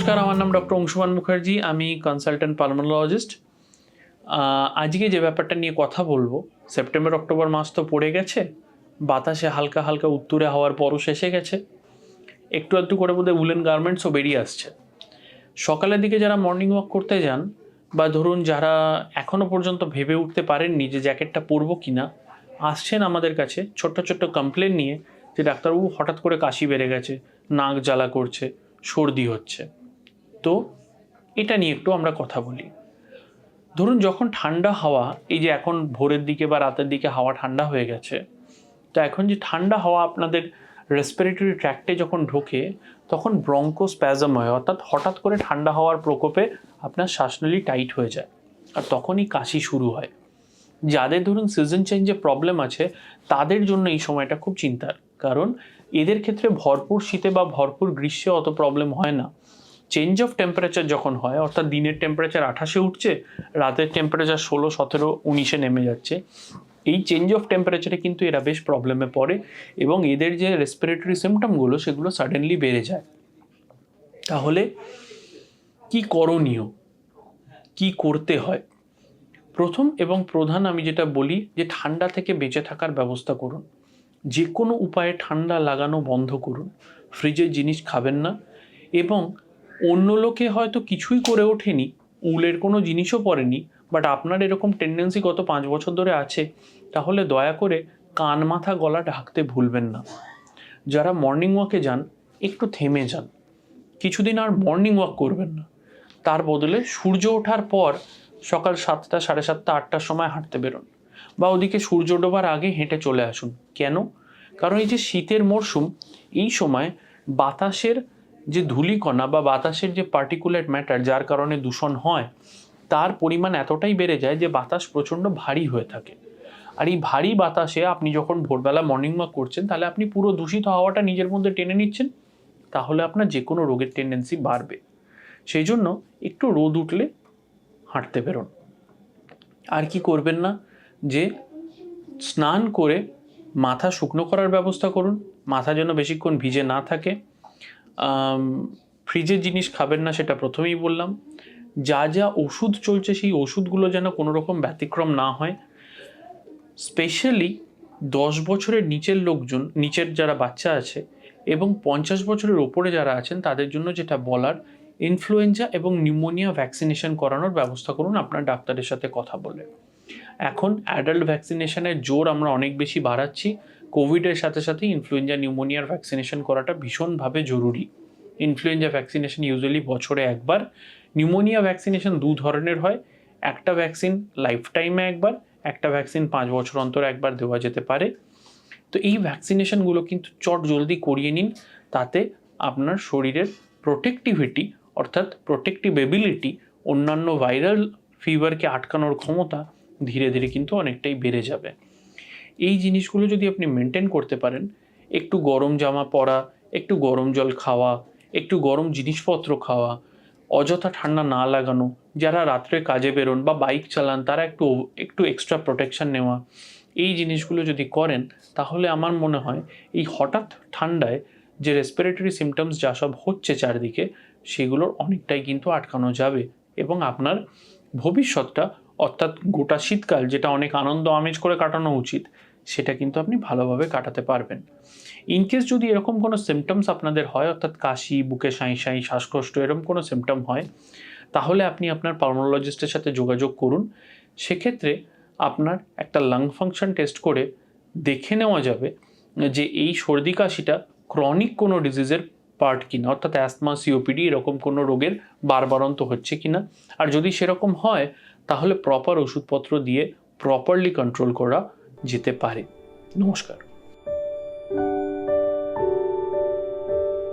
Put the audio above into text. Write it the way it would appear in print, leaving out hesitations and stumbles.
নমস্কার, আমার নাম ডক্টর অংশুমান মুখার্জি। আমি কনসালটেন্ট পালমোনোলজিস্ট। আজকে যে ব্যাপারটা নিয়ে কথা বলবো, সেপ্টেম্বর অক্টোবর মাস তো পড়ে গেছে, বাতাসে হালকা হালকা উত্তুরে হওয়ার পরশ এসে গেছে, একটু একটু করে বোধহয় উলেন গার্মেন্টসও বেরিয়ে আসছে। সকালের দিকে যারা মর্নিং ওয়াক করতে যান, বা ধরুন যারা এখনও পর্যন্ত ভেবে উঠতে পারেননি যে জ্যাকেটটা পরবো কিনা, আসছেন আমাদের কাছে ছোট্ট ছোট্ট কমপ্লেন নিয়ে যে ডাক্তারবাবু হঠাৎ করে কাশি বেড়ে গেছে, নাক জ্বালা করছে, সর্দি হচ্ছে। তো এটা নিয়ে একটু আমরা কথা বলি। ধরুন যখন ঠান্ডা হাওয়া, এই যে এখন ভোরের দিকে বা রাতের দিকে হাওয়া ঠান্ডা হয়ে গেছে, তো এখন যে ঠান্ডা হাওয়া আপনাদের রেসপিরেটরি ট্র্যাক্টে যখন ঢোকে, তখন ব্রঙ্কোস্প্যাজম হয়, অর্থাৎ হঠাৎ করে ঠান্ডা হাওয়ার প্রকোপে আপনার শ্বাসনালী টাইট হয়ে যায়, আর তখনই কাশি শুরু হয়। যাদের ধরুন সিজন চেঞ্জে প্রবলেম আছে, তাদের জন্য এই সময়টা খুব চিন্তার, কারণ এদের ক্ষেত্রে ভরপুর শীতে বা ভরপুর গ্রীষ্মে অত প্রবলেম হয় না। চেঞ্জ অফ টেম্পারেচার যখন হয়, অর্থাৎ দিনের টেম্পারেচার 28-এ উঠছে, রাতের টেম্পারেচার 16, 17, 19-এ নেমে যাচ্ছে, এই চেঞ্জ অফ টেম্পারেচারে কিন্তু এরা বেশ প্রবলেমে পড়ে এবং এদের যে রেসপিরেটরি সিমটমগুলো সেগুলো সাডেনলি বেড়ে যায়। তাহলে কি করণীয়, কি করতে হয়? প্রথম এবং প্রধান আমি যেটা বলি যে ঠান্ডা থেকে বেঁচে থাকার ব্যবস্থা করুন। যে কোনো উপায়ে ঠান্ডা লাগানো বন্ধ করুন। ফ্রিজের জিনিস খাবেন না, এবং অন্য লোকে হয়তো কিছুই করে ওঠেনি, উলের কোনো জিনিসও পরেনি, বাট আপনার এরকম টেন্ডেন্সি গত 5 বছর ধরে আছে, তাহলে দয়া করে কান মাথা গলা ঢাকতে ভুলবেন না। যারা মর্নিং ওয়াকে যান, একটু থেমে যান, কিছুদিন আর মর্নিং ওয়াক করবেন না, তার বদলে সূর্য ওঠার পর সকাল 7টা, 7:30, 8টার সময় হাঁটতে বেরোন, বা ওদিকে সূর্য ডোবার আগে হেঁটে চলে আসুন। কেন? কারণ এই যে শীতের মরশুম, এই সময় বাতাসের যে ধূলিকণা বা বাতাসের যে পার্টিকুলেট ম্যাটার, যার কারণে দূষণ হয়, তার পরিমাণ এতটাই বেড়ে যায় যে বাতাস প্রচণ্ড ভারী হয়ে থাকে। আর এই ভারী বাতাসে আপনি যখন ভোরবেলা মর্নিং ওয়াক করছেন, তাহলে আপনি পুরো দূষিত হাওয়াটা নিজের মধ্যে টেনে নিচ্ছেন, তাহলে আপনার যে কোনো রোগের টেন্ডেন্সি বাড়বে। সেই জন্য একটু রোদ উঠলে হাঁটতে বেরোন। আর কি করবেন না, যে স্নান করে মাথা শুকনো করার ব্যবস্থা করুন, মাথা যেন বেশিক্ষণ ভিজে না থাকে। ফ্রিজের জিনিস খাবেন না, সেটা প্রথমেই বললাম। যা যা ওষুধ চলছে সেই ওষুধগুলো যেন কোনো রকম ব্যতিক্রম না হয়। স্পেশালি 10 বছরের নিচের লোকজন, নিচের যারা বাচ্চা আছে এবং 50 বছরের ওপরে যারা আছেন, তাদের জন্য যেটা বলার, ইনফ্লুয়েঞ্জা এবং নিউমোনিয়া ভ্যাকসিনেশন করানোর ব্যবস্থা করুন আপনার ডাক্তারের সাথে কথা বলে। এখন অ্যাডাল্ট ভ্যাকসিনেশনের জোর আমরা অনেক বেশি বাড়াচ্ছি। কোভিডের সাথে সাথে ইনফ্লুয়েঞ্জা নিউমোনিয়ার ভ্যাকসিনেশন করাটা ভীষণভাবে জরুরি। ইনফ্লুয়েঞ্জা ভ্যাকসিনেশন ইউজুয়ালি বছরে একবার, নিউমোনিয়া ভ্যাকসিনেশন 2 ধরনের হয়। একটা ভ্যাকসিন লাইফ টাইমে একবার, একটা ভ্যাকসিন 5 বছর অন্তর একবার দেওয়া যেতে পারে। তো এই ভ্যাকসিনেশনগুলো কিন্তু চট জলদি করিয়ে নিন, তাতে আপনার শরীরের প্রোটেক্টিভিটি, অর্থাৎ প্রোটেক্টিভ এবিলিটি, অন্যান্য ভাইরাল ফিভারকে আটকানোর ক্ষমতা ধীরে ধীরে কিন্তু অনেকটাই বেড়ে যাবে। এই জিনিসগুলো যদি আপনি মেনটেন করতে পারেন, একটু গরম জামা পরা, একটু গরম জল খাওয়া, একটু গরম জিনিসপত্র খাওয়া, অযথা ঠান্ডা না লাগানো, যারা রাত্রে কাজে বেরোন বা বাইক চালান তারা একটু একটু এক্সট্রা প্রোটেকশন নেওয়া, এই জিনিসগুলো যদি করেন, তাহলে আমার মনে হয় এই হঠাৎ ঠান্ডায় যে রেসপিরেটরি সিমটমস যা সব হচ্ছে চারদিকে, সেগুলোর অনেকটাই কিন্তু আটকানো যাবে, এবং আপনার ভবিষ্যৎটা, অর্থাৎ গোটা শীতকাল যেটা অনেক আনন্দ আমেজ করে কাটানো উচিত, সেটা কিন্তু আপনি ভালোভাবে কাটাতে পারবেন। ইনকেস যদি এরকম কোনো সিমটমস আপনাদের হয়, অর্থাৎ কাশি, বুকে সাঁই সাঁই, শ্বাসকষ্ট, এরকম কোনো সিমটম হয়, তাহলে আপনি আপনার পালমোনোলজিস্টের সাথে যোগাযোগ করুন। সেক্ষেত্রে আপনার একটা লাং ফাংশন টেস্ট করে দেখে নেওয়া যাবে যে এই সর্দি কাশিটা ক্রনিক কোনো ডিজিজের পার্ট কিনা, অর্থাৎ অ্যাস্তমা, সিওপিডি এরকম কোনো রোগের বারবারন্ত হচ্ছে কিনা। আর যদি সেরকম হয়, তাহলে প্রপার ওষুধপত্র দিয়ে প্রপারলি কন্ট্রোল করা যেতে পারে। নমস্কার।